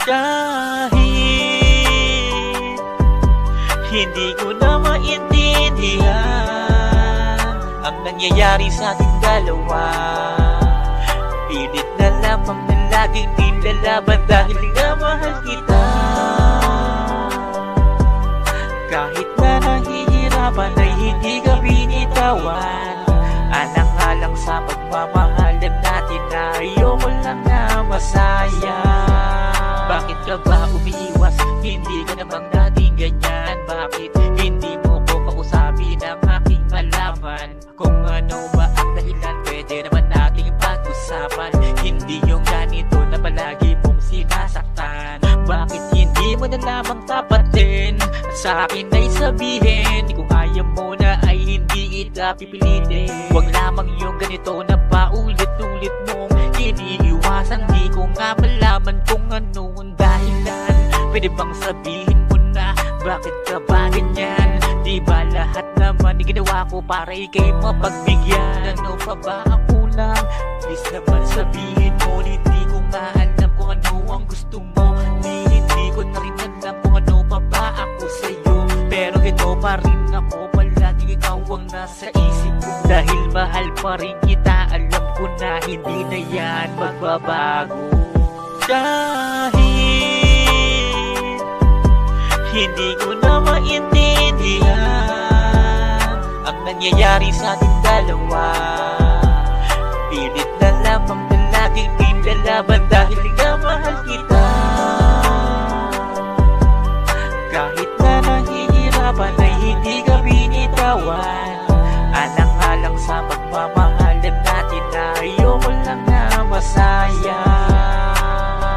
Kahit hindi ko na maintindihan ang nangyayari sa ating dalawa, pilit na lamang na laging nilalaban dahil nga mahal kita. Kahit na nahihirapan ay hindi ka binitawan, alang-alang sa pagmamahalan natin na ayoko lang na masaya. Bakit ka ba umiiwas? Hindi ka namang dating ganyan. Bakit hindi mo ko kausapin ang aking malaman? Kung ano ba ang dahilan, pwede naman nating pag-usapan. Hindi yung ganito na palagi mong sinasaktan. Bakit hindi mo na lamang tapatin at sa akin ay sabihin, kung ayaw mo na ay hindi kita pipilitin. Huwag lamang yung ganito na paulit-ulit mong iniiwasan. Di ko nga malaman kung ano ang dahilan. Pwede bang sabihin mo na bakit ka ba ganyan? Di ba lahat naman ginawa ko para ikay mapagbigyan? Ano pa ba ang kulang? Please naman sabihin mo. Hindi ko nga alam kung ano ang gusto mo. Hindi ko na rin alam kung ano pa ba ako sa'yo. Pero ito pa rin ako, palagi ikaw ang nasa isip ko. Dahil mahal pa rin kita, alam ko na hindi na yan magbabago. Kahit hindi ko na maintindihan ang nangyayari sa ating dalawa, pilit na lamang na laging nilalaban dahil nga mahal kita. Kahit na nahihirapan ay hindi ka binitawan, alang-alang sa pagmamahalan natin na ayoko lang na masaya.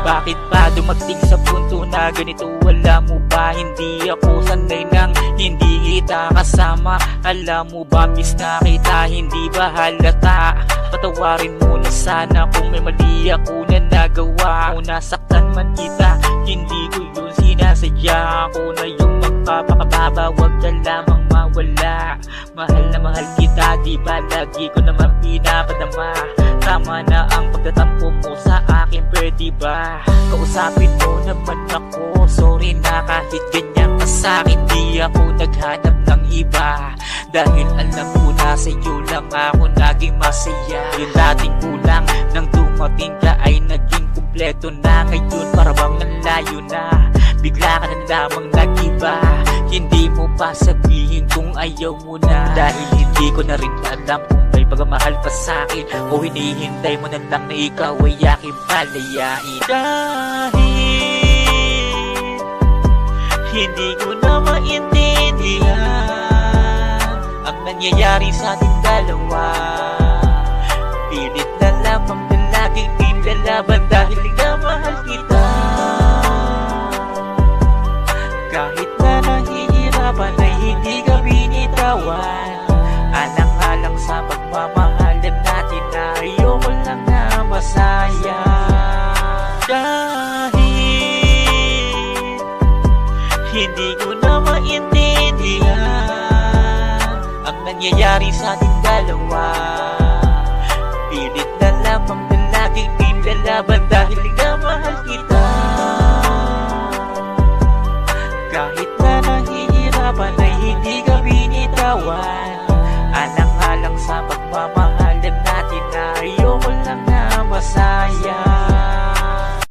Bakit pa dumating sa punto na ganito? Wala mo ba hindi ako sanay nang hindi kita kasama? Alam mo ba miss na kita, hindi ba halata? Patawarin mo na sana kung may mali ako na nagawa. Kung nasaktan man kita, hindi ko yun sinasadya. Ako na yung magpapakababa, wag ka lamang mawala. Mahal na mahal kita, di ba lagi ko naman pinapadama? Tama na ang pagtatampo mo sa akin, pwede ba? Kausapin mo naman ako, sorry na kahit ganyan ka sa'kin. Di ako naghanap ng iba, dahil alam ko na sa'yo lang ako naging masaya. Yung dating kulang nang dumating ka ay naging kumpleto na. Ngayon parang nalayo na, bigla ka na lamang nag-iba. Hindi mo pa sabihin kung ayaw mo na, dahil hindi ko na rin alam kung may pagmamahal pa sa'kin o hinihintay mo na lang na ikaw ay aking palayain. Kahit hindi ko na maintindihan ang nangyayari sa ating dalawa, pilit na lamang na laging nilalaban dahil nga mahal kita. Kahit na nahihirapan ay hindi ka binitawan, alang-alang sa pagmamahalan natin na ayoko lang na masaya. Kahit hindi ko na maintindihan ang nangyayari sa ating dalawa, pilit na lamang na laging nilalaban dahil nga mahal kita. Kahit na nahihirapan ay hindi ka binitawan,